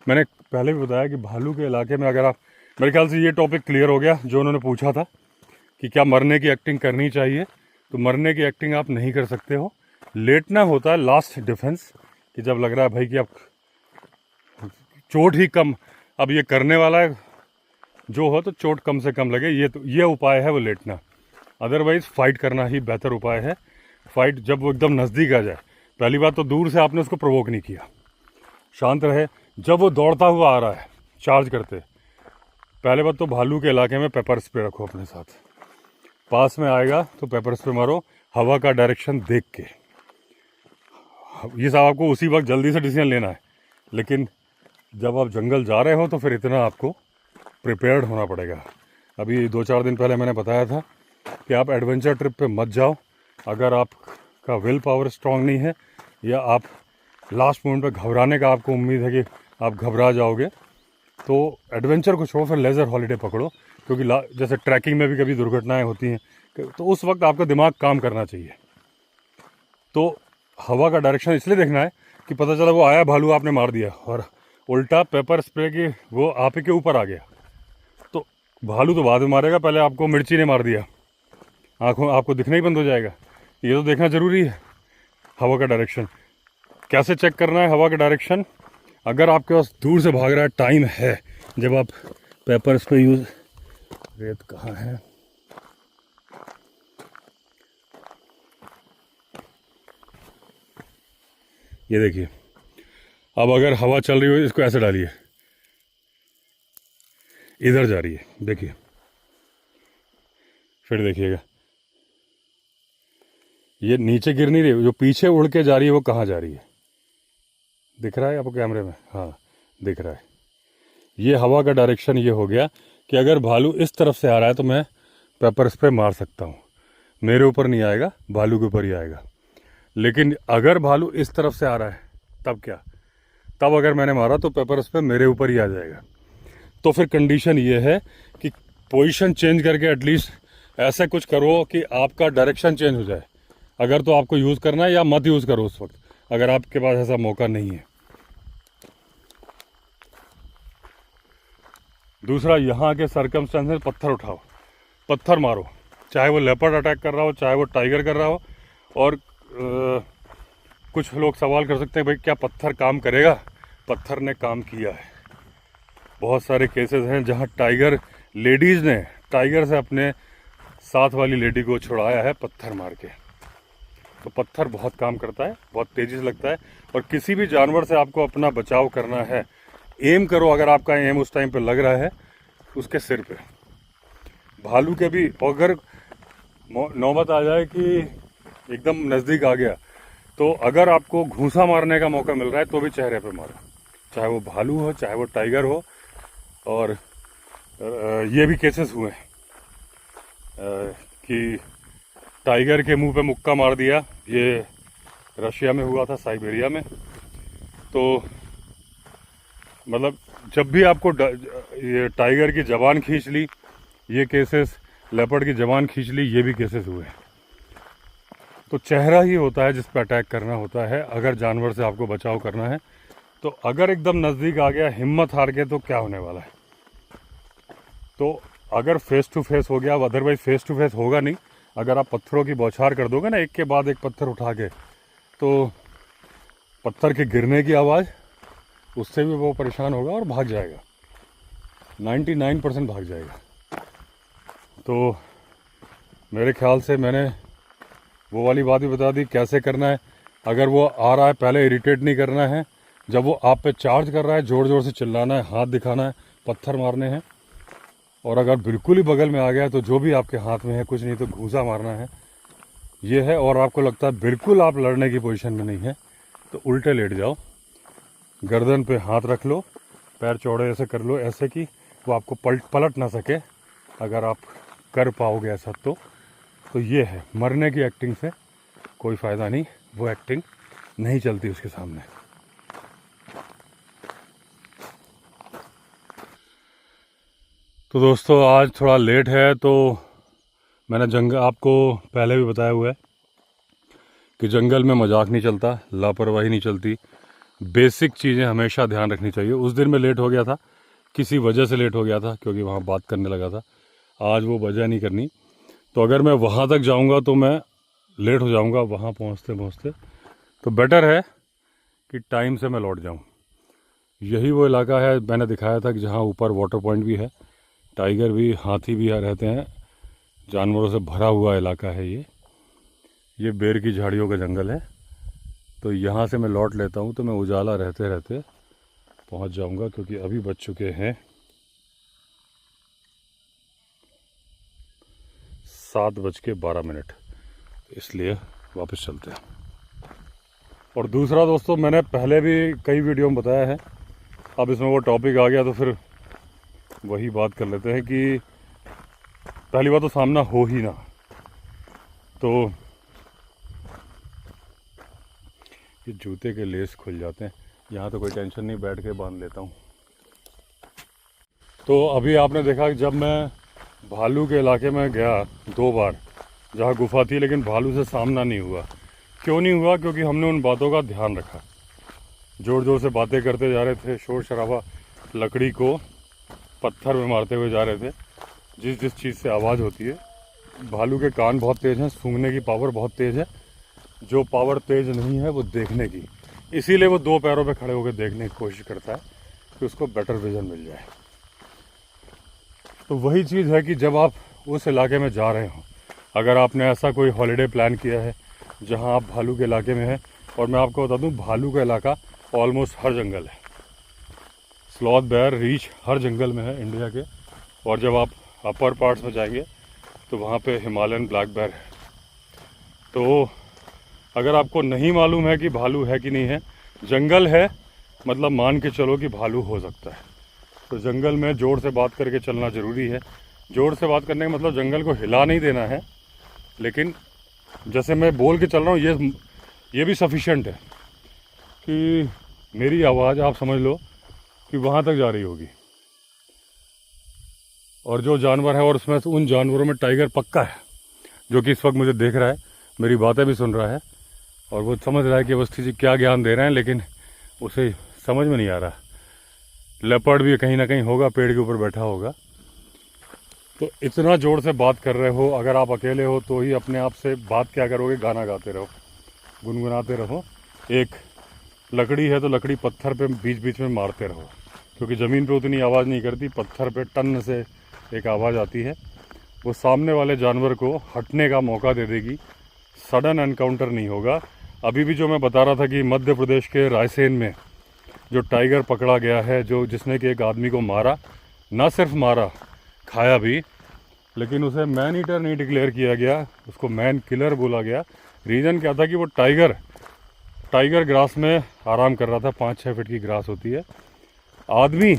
मैंने पहले भी बताया कि भालू के इलाके में अगर आप, मेरे ख्याल से ये टॉपिक क्लियर हो गया जो उन्होंने पूछा था कि क्या मरने की एक्टिंग करनी चाहिए। तो मरने की एक्टिंग आप नहीं कर सकते हो, लेटना होता है लास्ट डिफेंस, कि जब लग रहा है भाई कि अब चोट ही कम, अब ये करने वाला है जो हो तो चोट कम से कम लगे, ये उपाय है वो लेटना। अदरवाइज़ फाइट करना ही बेहतर उपाय है। फाइट जब वो एकदम नज़दीक आ जाए, पहली बात तो दूर से आपने उसको प्रोवोक नहीं किया, शांत रहे। जब वो दौड़ता हुआ आ रहा है चार्ज करते, पहले बात तो भालू के इलाके में पेपर स्प्रे रखो अपने साथ, पास में आएगा तो पेपर स्प्रे मारो, हवा का डायरेक्शन देख के। ये सब आपको उसी वक्त जल्दी से डिसीजन लेना है, लेकिन जब आप जंगल जा रहे हो तो फिर इतना आपको प्रिपेयर्ड होना पड़ेगा। अभी 2-4 दिन पहले मैंने बताया था कि आप एडवेंचर ट्रिप पे मत जाओ अगर आपका विल पावर स्ट्रांग नहीं है, या आप लास्ट मोमेंट पे घबराने का आपको उम्मीद है कि आप घबरा जाओगे, तो एडवेंचर को छोड़ो, फिर लेज़र हॉलीडे पकड़ो। क्योंकि जैसे ट्रैकिंग में भी कभी दुर्घटनाएं होती हैं, तो उस वक्त आपका दिमाग काम करना चाहिए। तो हवा का डायरेक्शन इसलिए देखना है कि पता चला वो आया भालू, आपने मार दिया, और उल्टा पेपर स्प्रे की वो आप ही के ऊपर आ गया, तो भालू तो बाद में मारेगा, पहले आपको मिर्ची ने मार दिया, आँखों आपको दिखना ही बंद हो जाएगा। ये तो देखना ज़रूरी है हवा का डायरेक्शन। कैसे चेक करना है हवा का डायरेक्शन? अगर आपके पास दूर से भाग रहा है, टाइम है, जब आप पेपर स्प्रे यूज़, रेत कहाँ है, ये देखिए, अब अगर हवा चल रही हो इसको ऐसे डालिए, इधर जा रही है, देखिए, फिर देखिएगा ये नीचे गिर नहीं रही, जो पीछे उड़ के जा रही है वो कहाँ जा रही है, दिख रहा है आपको कैमरे में? हाँ दिख रहा है। ये हवा का डायरेक्शन ये हो गया कि अगर भालू इस तरफ से आ रहा है तो मैं पेपर स्प्रे मार सकता हूँ, मेरे ऊपर नहीं आएगा, भालू के ऊपर ही आएगा। लेकिन अगर भालू इस तरफ से आ रहा है तब क्या, तब अगर मैंने मारा तो पेपर स्प्रे मेरे ऊपर ही आ जाएगा। तो फिर कंडीशन ये है कि पोजीशन चेंज करके एटलीस्ट ऐसा कुछ करो कि आपका डायरेक्शन चेंज हो जाए। अगर तो आपको यूज़ करना है या मत यूज़ करो उस वक्त, अगर आपके पास ऐसा मौका नहीं है। दूसरा, यहाँ के सर्कमस्टेंसेस, पत्थर उठाओ, पत्थर मारो, चाहे वो लेपर्ड अटैक कर रहा हो, चाहे वो टाइगर कर रहा हो। और कुछ लोग सवाल कर सकते हैं भाई क्या पत्थर काम करेगा? पत्थर ने काम किया है। बहुत सारे केसेस हैं जहाँ टाइगर, लेडीज़ ने टाइगर से अपने साथ वाली लेडी को छुड़ाया है पत्थर मार के। तो पत्थर बहुत काम करता है, बहुत तेज़ी से लगता है। और किसी भी जानवर से आपको अपना बचाव करना है, एम करो, अगर आपका एम उस टाइम पे लग रहा है उसके सिर पे। भालू के भी अगर नौबत आ जाए कि एकदम नज़दीक आ गया, तो अगर आपको घूंसा मारने का मौका मिल रहा है तो भी चेहरे पे मारो, चाहे वो भालू हो चाहे वो टाइगर हो। और ये भी केसेस हुए हैं कि टाइगर के मुंह पे मुक्का मार दिया, ये रशिया में हुआ था, साइबेरिया में। तो मतलब जब भी आपको ये टाइगर की ज़बान खींच ली, ये केसेस, लेपर्ड की ज़बान खींच ली, ये भी केसेस हुए हैं। तो चेहरा ही होता है जिस पर अटैक करना होता है अगर जानवर से आपको बचाव करना है। तो अगर एकदम नज़दीक आ गया, हिम्मत हार के, तो क्या होने वाला है? तो अगर फेस टू फेस हो गया, अदरवाइज फेस टू फेस होगा नहीं। अगर आप पत्थरों की बौछार कर दोगे ना, एक के बाद एक पत्थर उठा के, तो पत्थर के गिरने की आवाज़, उससे भी वो परेशान होगा और भाग जाएगा, 99% भाग जाएगा। तो मेरे ख्याल से मैंने वो वाली बात भी बता दी कैसे करना है। अगर वो आ रहा है, पहले इरिटेट नहीं करना है, जब वो आप पे चार्ज कर रहा है ज़ोर ज़ोर से चिल्लाना है, हाथ दिखाना है, पत्थर मारने हैं। और अगर बिल्कुल ही बगल में आ गया तो जो भी आपके हाथ में है, कुछ नहीं तो घूंसा मारना है, ये है। और आपको लगता है बिल्कुल आप लड़ने की पोजीशन में नहीं है, तो उल्टे लेट जाओ, गर्दन पे हाथ रख लो, पैर चौड़े ऐसे कर लो, ऐसे कि वो आपको पलट ना सके। अगर आप कर पाओगे ऐसा तो ये है, मरने की एक्टिंग से कोई फ़ायदा नहीं, वो एक्टिंग नहीं चलती उसके सामने। तो दोस्तों आज थोड़ा लेट है, तो मैंने जंगल, आपको पहले भी बताया हुआ है कि जंगल में मजाक नहीं चलता, लापरवाही नहीं चलती, बेसिक चीज़ें हमेशा ध्यान रखनी चाहिए। उस दिन मैं लेट हो गया था, किसी वजह से लेट हो गया था, क्योंकि वहाँ बात करने लगा था। आज वो वजह नहीं करनी। तो अगर मैं वहाँ तक जाऊँगा तो मैं लेट हो जाऊँगा, वहाँ पहुँचते पहुँचते। तो बेटर है कि टाइम से मैं लौट जाऊँ। यही वो इलाका है मैंने दिखाया था कि जहाँ ऊपर वाटर पॉइंट भी है, टाइगर भी, हाथी भी रहते हैं, जानवरों से भरा हुआ इलाका है ये बेर की झाड़ियों का जंगल है। तो यहाँ से मैं लौट लेता हूँ तो मैं उजाला रहते रहते पहुँच जाऊँगा, क्योंकि अभी बज चुके हैं 7:12, इसलिए वापस चलते हैं। और दूसरा दोस्तों, मैंने पहले भी कई वीडियो में बताया है, अब इसमें वो टॉपिक आ गया तो फिर वही बात कर लेते हैं कि पहली बात तो सामना हो ही ना। तो ये जूते के लेस खुल जाते हैं, यहाँ तो कोई टेंशन नहीं, बैठ के बांध लेता हूँ। तो अभी आपने देखा कि जब मैं भालू के इलाके में गया 2 बार, जहाँ गुफा थी, लेकिन भालू से सामना नहीं हुआ। क्यों नहीं हुआ? क्योंकि हमने उन बातों का ध्यान रखा, ज़ोर ज़ोर से बातें करते जा रहे थे, शोर शराबा, लकड़ी को पत्थर में मारते हुए जा रहे थे। जिस चीज़ से आवाज़ होती है, भालू के कान बहुत तेज़ हैं, सूंघने की पावर बहुत तेज़ है, जो पावर तेज़ नहीं है वो देखने की। इसीलिए वो 2 पैरों पे खड़े होकर देखने की कोशिश करता है कि उसको बेटर विजन मिल जाए। तो वही चीज़ है कि जब आप उस इलाके में जा रहे हो, अगर आपने ऐसा कोई हॉलिडे प्लान किया है जहां आप भालू के इलाके में हैं, और मैं आपको बता दूं, भालू का इलाका ऑलमोस्ट हर जंगल है। स्लॉथ, बेयर, रीछ हर जंगल में है इंडिया के। और जब आप अपर पार्ट्स में जाएंगे तो वहाँ पे हिमालयन ब्लैक बेयर है। तो अगर आपको नहीं मालूम है कि भालू है कि नहीं है, जंगल है मतलब मान के चलो कि भालू हो सकता है। तो जंगल में जोर से बात करके चलना ज़रूरी है। जोर से बात करने का मतलब जंगल को हिला नहीं देना है, लेकिन जैसे मैं बोल के चल रहा हूँ ये भी सफिशेंट है कि मेरी आवाज़ आप समझ लो कि वहाँ तक जा रही होगी। और जो जानवर है, और उसमें से उन जानवरों में टाइगर पक्का है, जो कि इस वक्त मुझे देख रहा है, मेरी बातें भी सुन रहा है और वो समझ रहा है कि अवस्थी जी क्या ज्ञान दे रहे हैं, लेकिन उसे समझ में नहीं आ रहा। लेपर्ड भी कहीं ना कहीं होगा, पेड़ के ऊपर बैठा होगा। तो इतना ज़ोर से बात कर रहे हो, अगर आप अकेले हो तो ही अपने आप से बात क्या करोगे, गाना गाते रहो, गुनगुनाते रहो। एक लकड़ी है तो लकड़ी पत्थर पे बीच बीच में मारते रहो, क्योंकि ज़मीन पे उतनी आवाज़ नहीं करती, पत्थर पे टन से एक आवाज़ आती है, वो सामने वाले जानवर को हटने का मौका दे देगी। सडन एनकाउंटर नहीं होगा। अभी भी जो मैं बता रहा था कि मध्य प्रदेश के रायसेन में जो टाइगर पकड़ा गया है, जिसने कि एक आदमी को मारा, ना सिर्फ मारा, खाया भी, लेकिन उसे मैन ईटर नहीं डिक्लेयर किया गया, उसको मैन किलर बोला गया। रीज़न क्या था कि वो टाइगर ग्रास में आराम कर रहा था, 5-6 फीट की ग्रास होती है। आदमी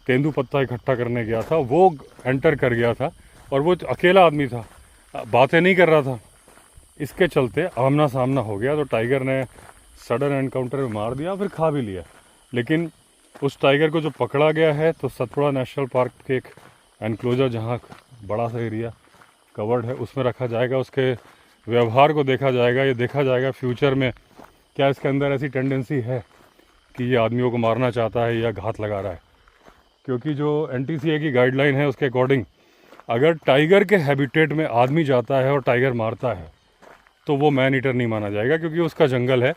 तेंदू पत्ता इकट्ठा करने गया था, वो एंटर कर गया था और वो अकेला आदमी था, बातें नहीं कर रहा था। इसके चलते आमना सामना हो गया, तो टाइगर ने सडन एनकाउंटर में मार दिया, फिर खा भी लिया। लेकिन उस टाइगर को जो पकड़ा गया है, तो सतपुड़ा नेशनल पार्क के एक एनक्लोजर, जहाँ बड़ा सा एरिया कवर्ड है, उसमें रखा जाएगा। उसके व्यवहार को देखा जाएगा, ये देखा जाएगा फ्यूचर में क्या इसके अंदर ऐसी टेंडेंसी है कि ये आदमियों को मारना चाहता है या घात लगा रहा है। क्योंकि जो NTCA की गाइडलाइन है उसके अकॉर्डिंग, अगर टाइगर के हैबिटेट में आदमी जाता है और टाइगर मारता है तो वो मैन ईटर नहीं माना जाएगा, क्योंकि उसका जंगल है,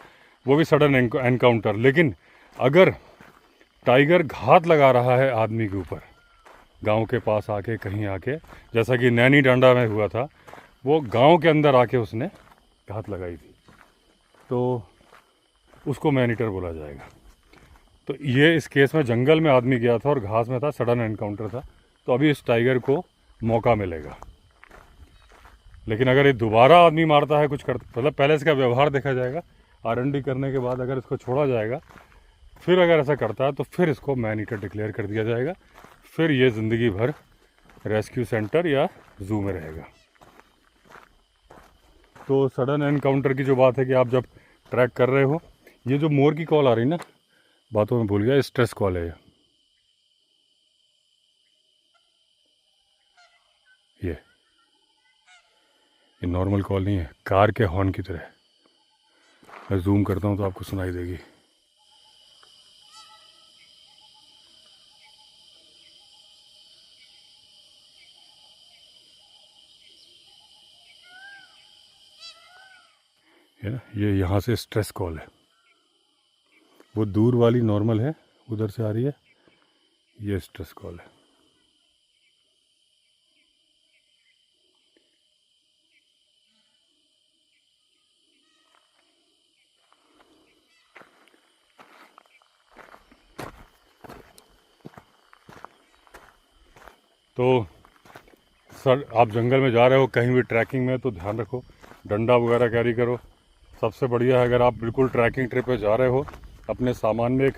वो भी सडन एनकाउंटर। लेकिन अगर टाइगर घात लगा रहा है आदमी के ऊपर, गांव के पास आके, कहीं आके, जैसा कि नैनी डांडा में हुआ था, वो गांव के अंदर आके उसने घात लगाई थी, तो उसको मैन ईटर बोला जाएगा। तो ये इस केस में जंगल में आदमी गया था और घास में था, सडन एनकाउंटर था, तो अभी इस टाइगर को मौका मिलेगा। लेकिन अगर ये दोबारा आदमी मारता है, कुछ करता, मतलब पहले इसका व्यवहार देखा जाएगा, R&D करने के बाद अगर इसको छोड़ा जाएगा, फिर अगर ऐसा करता है तो फिर इसको मैन ईटर डिक्लेयर कर दिया जाएगा। फिर ये ज़िंदगी भर रेस्क्यू सेंटर या जू में रहेगा। तो सडन एनकाउंटर की जो बात है कि आप जब ट्रैक कर रहे हो, ये जो मोर की कॉल आ रही ना, बातों में भूल गया, स्ट्रेस कॉल है ये नॉर्मल कॉल नहीं है, कार के हॉर्न की तरह। मैं जूम करता हूँ तो आपको सुनाई देगी। है ना, ये यहाँ से स्ट्रेस कॉल है। वो दूर वाली नॉर्मल है, उधर से आ रही है, ये स्ट्रेस कॉल है। तो सर, आप जंगल में जा रहे हो कहीं भी ट्रैकिंग में, तो ध्यान रखो, डंडा वगैरह कैरी करो। सबसे बढ़िया है, अगर आप बिल्कुल ट्रैकिंग ट्रिप पे जा रहे हो, अपने सामान में एक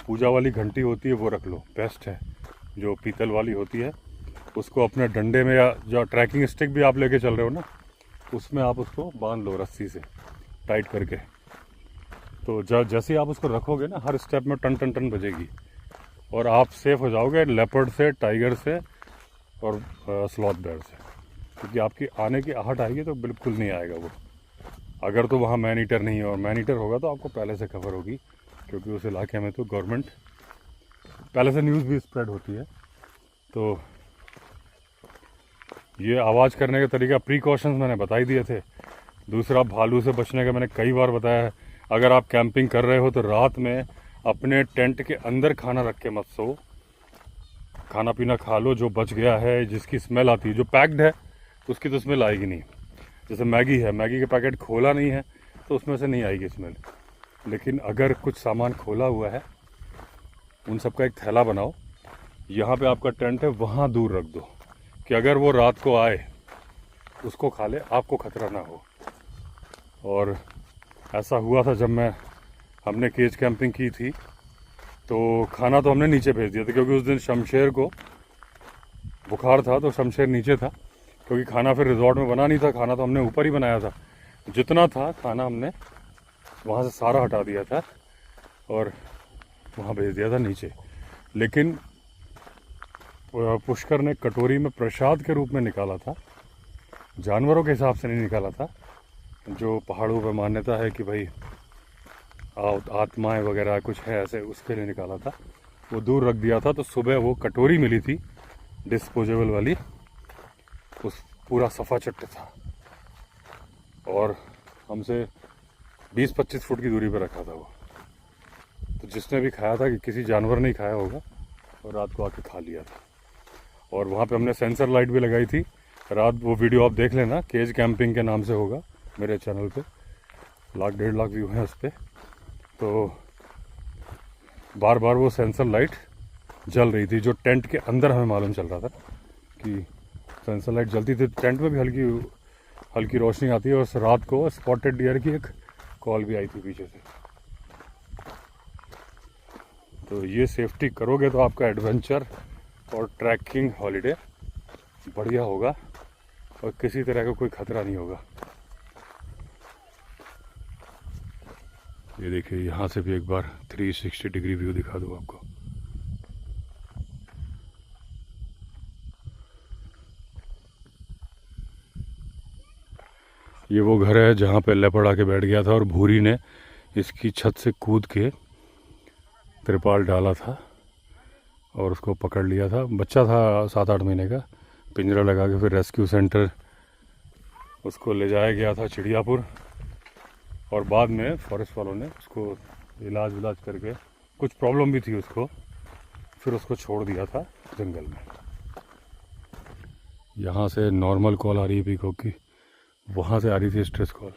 पूजा वाली घंटी होती है, वो रख लो, बेस्ट है। जो पीतल वाली होती है, उसको अपने डंडे में, या जो ट्रैकिंग स्टिक भी आप लेके चल रहे हो ना, उसमें आप उसको बांध लो रस्सी से टाइट करके। तो जैसे ही आप उसको रखोगे ना, हर स्टेप में टन टन टन बजेगी और आप सेफ हो जाओगे लेपर्ड से, टाइगर से और स्लॉथ बेयर से। क्योंकि आपकी आने की आहट आएगी तो बिल्कुल नहीं आएगा वो, अगर तो वहाँ मैन ईटर नहीं है। और मैन ईटर होगा तो आपको पहले से खबर होगी, क्योंकि उस इलाके में तो गवर्नमेंट पहले से न्यूज़ भी स्प्रेड होती है। तो ये आवाज़ करने का तरीका, प्रीकॉशंस मैंने बता ही दिए थे। दूसरा, भालू से बचने का मैंने कई बार बताया है। अगर आप कैंपिंग कर रहे हो तो रात में अपने टेंट के अंदर खाना रख के मत सो, खाना पीना खा लो जो बच गया है, जिसकी स्मेल आती है। जो पैक्ड है उसकी तो स्मेल आएगी नहीं। जैसे मैगी है, मैगी का पैकेट खोला नहीं है तो उसमें से नहीं आएगी स्मेल। लेकिन अगर कुछ सामान खोला हुआ है, उन सब का एक थैला बनाओ, यहाँ पे आपका टेंट है वहाँ दूर रख दो कि अगर वो रात को आए उसको खा ले, आपको खतरा ना हो। और ऐसा हुआ था जब हमने केज कैंपिंग की थी, तो खाना तो हमने नीचे भेज दिया था क्योंकि उस दिन शमशेर को बुखार था, तो शमशेर नीचे था क्योंकि खाना फिर रिजॉर्ट में बना नहीं था, खाना तो हमने ऊपर ही बनाया था। जितना था खाना हमने वहाँ से सारा हटा दिया था और वहाँ भेज दिया था नीचे। लेकिन पुष्कर ने कटोरी में प्रसाद के रूप में निकाला था, जानवरों के हिसाब से नहीं निकाला था। जो पहाड़ों पर मान्यता है कि भाई आत्माएं वगैरह कुछ है ऐसे, उसके लिए निकाला था। वो दूर रख दिया था, तो सुबह वो कटोरी मिली थी डिस्पोजेबल वाली, उस पूरा सफ़ा चट्ट था और हमसे 20-25 फुट की दूरी पर रखा था वो। तो जिसने भी खाया था कि किसी जानवर ने खाया होगा और रात को आके खा लिया था। और वहाँ पे हमने सेंसर लाइट भी लगाई थी रात। वो वीडियो आप देख लेना, केज कैंपिंग के नाम से होगा मेरे चैनल पे, 1-1.5 लाख व्यू हैं उस पर। तो बार बार वो सेंसर लाइट जल रही थी, जो टेंट के अंदर हमें मालूम चल रहा था कि सेंसर लाइट जलती थी। टेंट में भी हल्की हल्की रोशनी आती है। और रात को स्पॉटेड डियर की एक कॉल भी आई थी पीछे से। तो ये सेफ्टी करोगे तो आपका एडवेंचर और ट्रैकिंग हॉलीडे बढ़िया होगा और किसी तरह का कोई खतरा नहीं होगा। ये देखिए, यहाँ से भी एक बार 360 डिग्री व्यू दिखा दूँ आपको। ये वो घर है जहाँ पे लेपर्ड आके बैठ गया था और भूरी ने इसकी छत से कूद के त्रिपाल डाला था और उसको पकड़ लिया था। बच्चा था 7-8 महीने का, पिंजरा लगा के फिर रेस्क्यू सेंटर उसको ले जाया गया था चिड़ियापुर। और बाद में फॉरेस्ट वालों ने उसको इलाज विलाज करके, कुछ प्रॉब्लम भी थी उसको, फिर उसको छोड़ दिया था जंगल में। यहाँ से नॉर्मल कॉल आ रही है पीकॉक की, वहाँ से आ रही थी स्ट्रेस कॉल।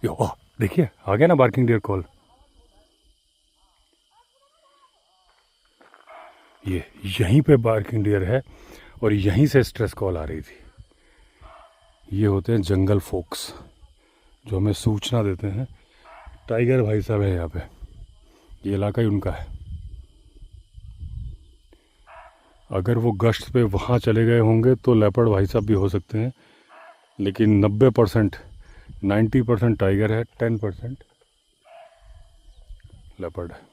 यो देखिए आ गया ना बार्किंग डियर कॉल। ये यहीं पे बार्किंग डियर है और यहीं से स्ट्रेस कॉल आ रही थी। ये होते हैं जंगल फोक्स जो हमें सूचना देते हैं। टाइगर भाई साहब है यहाँ पे, ये इलाका ही उनका है। अगर वो गश्त पे वहाँ चले गए होंगे तो लेपर्ड भाई साहब भी हो सकते हैं, लेकिन 90% टाइगर है, 10% लेपर्ड है।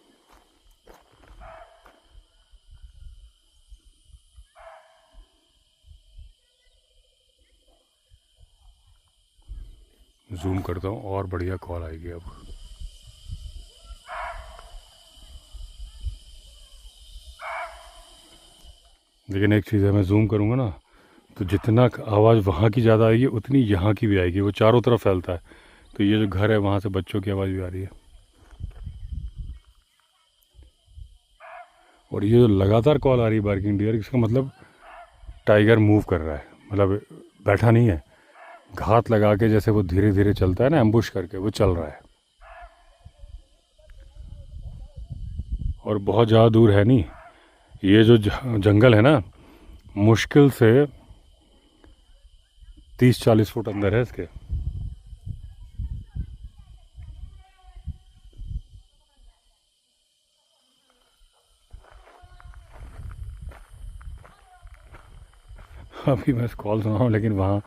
जूम करता हूँ और बढ़िया कॉल आएगी अब। लेकिन एक चीज़ है, मैं जूम करूँगा ना तो जितना आवाज़ वहाँ की ज़्यादा आएगी उतनी यहाँ की भी आएगी। वो चारों तरफ फैलता है। तो ये जो घर है वहाँ से बच्चों की आवाज़ भी आ रही है। और ये जो लगातार कॉल आ रही है बार्किंग डियर, इसका मतलब टाइगर मूव कर रहा है, मतलब बैठा नहीं है। घात लगा के जैसे वो धीरे धीरे चलता है ना, एम्बुश करके, वो चल रहा है। और बहुत ज़्यादा दूर है नहीं, ये जो जंगल है ना, मुश्किल से 30-40 फुट अंदर है इसके। अभी मैं कॉल सुना हूँ, लेकिन वहाँ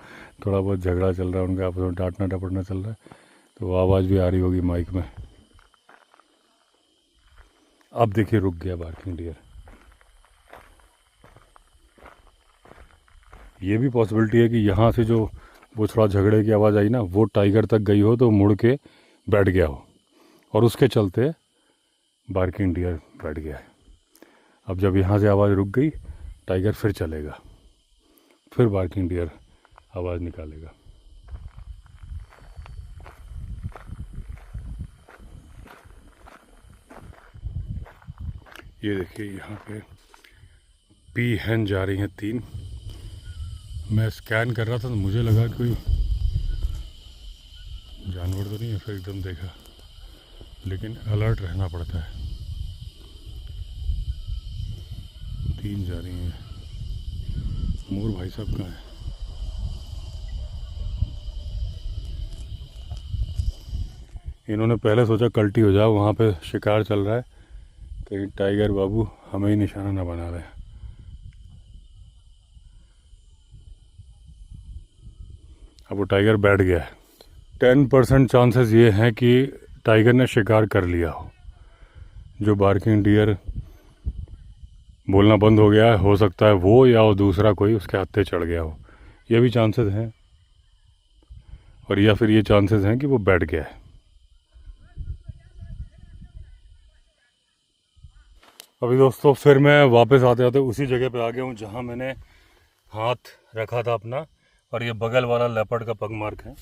थोड़ा बहुत झगड़ा चल रहा है उनका, आपस में डांटना डपटना चल रहा है, तो वो आवाज़ भी आ रही होगी माइक में। अब देखिए रुक गया बार्किंग डियर। ये भी पॉसिबिलिटी है कि यहाँ से जो वो थोड़ा झगड़े की आवाज़ आई ना, वो टाइगर तक गई हो तो मुड़ के बैठ गया हो और उसके चलते बार्किंग डियर बैठ गया है। अब जब यहाँ से आवाज़ रुक गई, टाइगर फिर चलेगा, फिर बार्किंग डियर आवाज़ निकालेगा। ये देखिए यहाँ पे पीहेन जा रही हैं 3। मैं स्कैन कर रहा था तो मुझे लगा कोई जानवर तो नहीं है, फिर एकदम देखा, लेकिन अलर्ट रहना पड़ता है। 3 जा रही हैं। मोर भाई साहब कहाँ हैं? इन्होंने पहले सोचा कल्टी हो जाओ, वहाँ पे शिकार चल रहा है, कहीं टाइगर बाबू हमें ही निशाना ना बना रहे। अब वो टाइगर बैठ गया है। 10% चांसेस ये हैं कि टाइगर ने शिकार कर लिया हो। जो बार्किंग डियर बोलना बंद हो गया है, हो सकता है वो या वो दूसरा कोई उसके हत्थे चढ़ गया हो, ये भी चांसेस हैं। और या फिर ये चांसेस हैं कि वो बैठ गया है। अभी दोस्तों फिर मैं वापस आते आते उसी जगह पे आ गया हूँ जहाँ मैंने हाथ रखा था अपना, और ये बगल वाला लेपर्ड का पग मार्क है।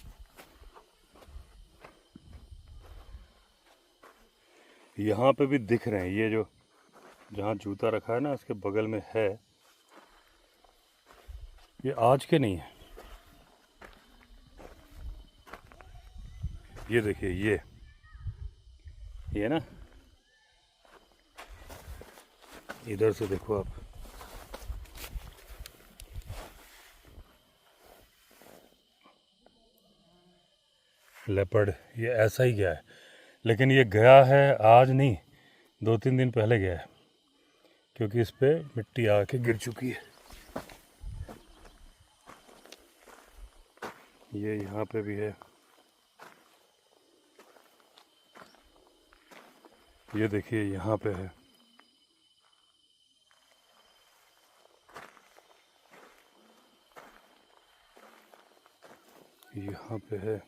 यहाँ पे भी दिख रहे हैं, ये जो जहाँ जूता रखा है ना इसके बगल में है। ये आज के नहीं है, ये देखिए ये ना, इधर से देखो आप, लेपर्ड ये ऐसा ही गया है। लेकिन ये गया है आज नहीं, 2-3 दिन पहले गया है, क्योंकि इस पे मिट्टी आके गिर चुकी है। ये यहाँ पे भी है, ये देखिए यहाँ पे है, यहाँ पे है।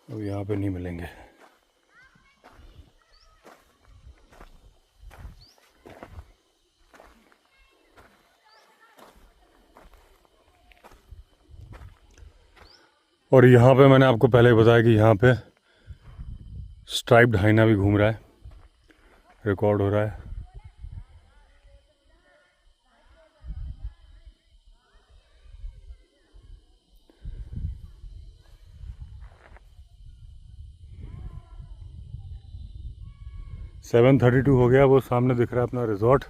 अब यहाँ पे नहीं मिलेंगे। और यहाँ पे मैंने आपको पहले बताया कि यहाँ पे स्ट्राइप्ड हाइना भी घूम रहा है, रिकॉर्ड हो रहा है। सेवन 32 हो गया, वो सामने दिख रहा है अपना रिजॉर्ट।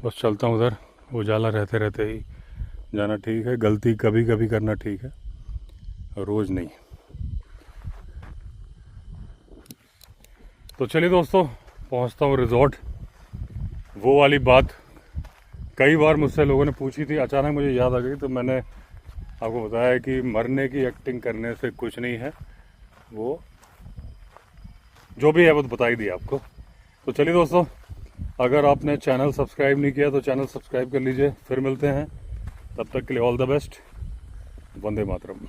बस चलता हूँ उधर, उजाला रहते रहते ही जाना ठीक है। गलती कभी कभी करना ठीक है, रोज़ नहीं। तो चलिए दोस्तों, पहुँचता हूँ रिजॉर्ट। वो वाली बात कई बार मुझसे लोगों ने पूछी थी, अचानक मुझे याद आ गई, तो मैंने आपको बताया कि मरने की एक्टिंग करने से कुछ नहीं है, वो जो भी है वो तो बता ही दिया आपको। तो चलिए दोस्तों, अगर आपने चैनल सब्सक्राइब नहीं किया तो चैनल सब्सक्राइब कर लीजिए। फिर मिलते हैं, तब तक के लिए all the best. Vande Mataram.